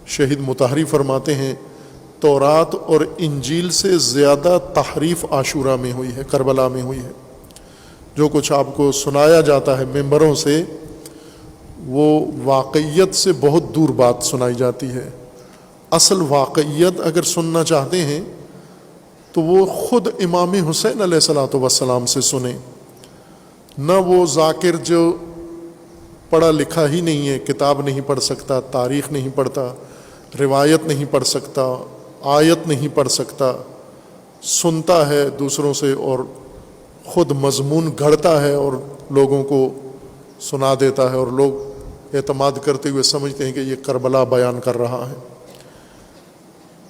شہید مطہری فرماتے ہیں تورات اور انجیل سے زیادہ تحریف عاشورہ میں ہوئی ہے، کربلا میں ہوئی ہے۔ جو کچھ آپ کو سنایا جاتا ہے ممبروں سے وہ واقعیت سے بہت دور بات سنائی جاتی ہے۔ اصل واقعیت اگر سننا چاہتے ہیں تو وہ خود امام حسین علیہ الصلوۃ والسلام سے سنیں، نہ وہ ذاکر جو پڑھا لکھا ہی نہیں ہے، کتاب نہیں پڑھ سکتا، تاریخ نہیں پڑھتا، روایت نہیں پڑھ سکتا، آیت نہیں پڑھ سکتا، سنتا ہے دوسروں سے اور خود مضمون گھڑتا ہے اور لوگوں کو سنا دیتا ہے، اور لوگ اعتماد کرتے ہوئے سمجھتے ہیں کہ یہ کربلا بیان کر رہا ہے۔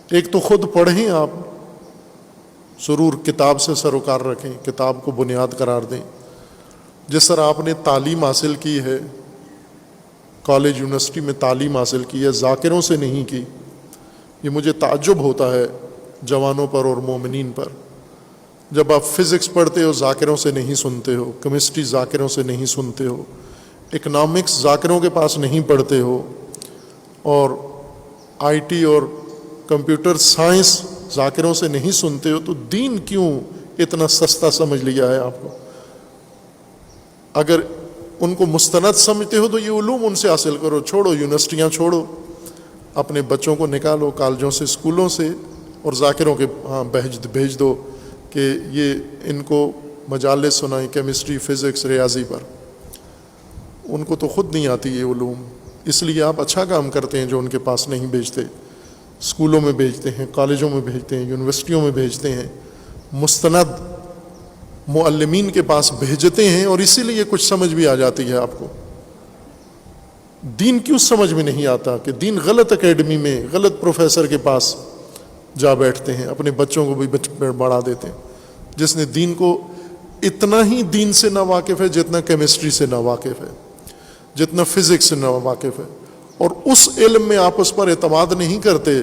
ایک تو خود پڑھیں آپ، ضرور کتاب سے سروکار رکھیں، کتاب کو بنیاد قرار دیں۔ جس طرح آپ نے تعلیم حاصل کی ہے، کالج یونیورسٹی میں تعلیم حاصل کی ہے، ذاکروں سے نہیں کی، یہ مجھے تعجب ہوتا ہے جوانوں پر اور مومنین پر۔ جب آپ فزکس پڑھتے ہو ذاکروں سے نہیں سنتے ہو، کیمسٹری ذاکروں سے نہیں سنتے ہو، اکنامکس ذاکروں کے پاس نہیں پڑھتے ہو، اور آئی ٹی اور کمپیوٹر سائنس ذاکروں سے نہیں سنتے ہو، تو دین کیوں اتنا سستا سمجھ لیا ہے آپ کو؟ اگر ان کو مستند سمجھتے ہو تو یہ علوم ان سے حاصل کرو، چھوڑو یونیورسٹیاں، چھوڑو، اپنے بچوں کو نکالو کالجوں سے، اسکولوں سے، اور ذاکروں کے بھیج دو کہ یہ ان کو مجالس سنائیں کیمسٹری، فزکس، ریاضی پر۔ ان کو تو خود نہیں آتی یہ علوم، اس لیے آپ اچھا کام کرتے ہیں جو ان کے پاس نہیں بھیجتے، اسکولوں میں بھیجتے ہیں، کالجوں میں بھیجتے ہیں، یونیورسٹیوں میں بھیجتے ہیں، مستند معلمین کے پاس بھیجتے ہیں، اور اسی لیے کچھ سمجھ بھی آ جاتی ہے آپ کو۔ دین کیوں سمجھ میں نہیں آتا کہ دین غلط اکیڈمی میں، غلط پروفیسر کے پاس جا بیٹھتے ہیں، اپنے بچوں کو بھی بڑھا دیتے ہیں، جس نے دین کو اتنا ہی دین سے نا واقف ہے جتنا کیمسٹری سے نا واقف ہے، جتنا فزکس سے نا واقف ہے، اور اس علم میں آپ اس پر اعتماد نہیں کرتے،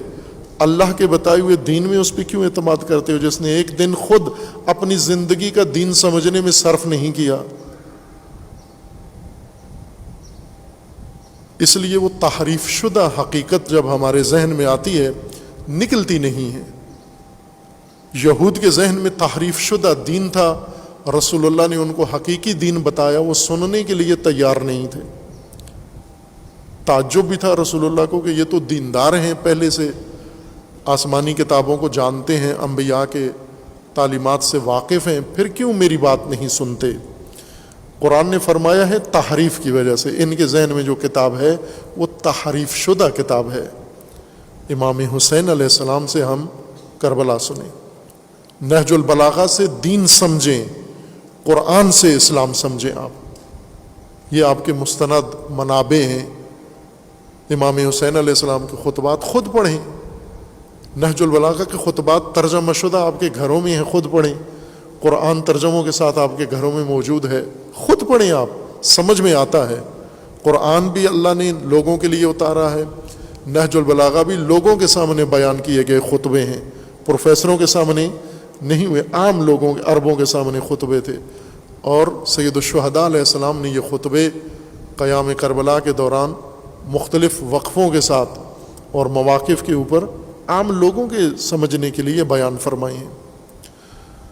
اللہ کے بتائے ہوئے دین میں اس پہ کیوں اعتماد کرتے ہو جس نے ایک دن خود اپنی زندگی کا دین سمجھنے میں صرف نہیں کیا؟ اس لیے وہ تحریف شدہ حقیقت جب ہمارے ذہن میں آتی ہے نکلتی نہیں ہے۔ یہود کے ذہن میں تحریف شدہ دین تھا، رسول اللہ نے ان کو حقیقی دین بتایا، وہ سننے کے لیے تیار نہیں تھے۔ تعجب بھی تھا رسول اللہ کو کہ یہ تو دیندار ہیں، پہلے سے آسمانی کتابوں کو جانتے ہیں، انبیاء کے تعلیمات سے واقف ہیں، پھر کیوں میری بات نہیں سنتے؟ قرآن نے فرمایا ہے تحریف کی وجہ سے، ان کے ذہن میں جو کتاب ہے وہ تحریف شدہ کتاب ہے۔ امام حسین علیہ السلام سے ہم کربلا سنیں، نہج البلاغہ سے دین سمجھیں، قرآن سے اسلام سمجھیں۔ آپ یہ آپ کے مستند منابع ہیں۔ امام حسین علیہ السلام کے خطبات خود پڑھیں، نہج البلاغہ کے خطبات ترجمہ شدہ آپ کے گھروں میں ہیں، خود پڑھیں، قرآن ترجموں کے ساتھ آپ کے گھروں میں موجود ہے، خود پڑھیں، آپ سمجھ میں آتا ہے۔ قرآن بھی اللہ نے لوگوں کے لیے اتارا ہے، نہج البلاغہ بھی لوگوں کے سامنے بیان کیے گئے خطبے ہیں، پروفیسروں کے سامنے نہیں ہوئے، عام لوگوں کے، عربوں کے سامنے خطبے تھے۔ اور سید الشہداء علیہ السلام نے یہ خطبے قیام کربلا کے دوران مختلف وقفوں کے ساتھ اور مواقف کے اوپر عام لوگوں کے سمجھنے کے لیے بیان فرمائے ہیں۔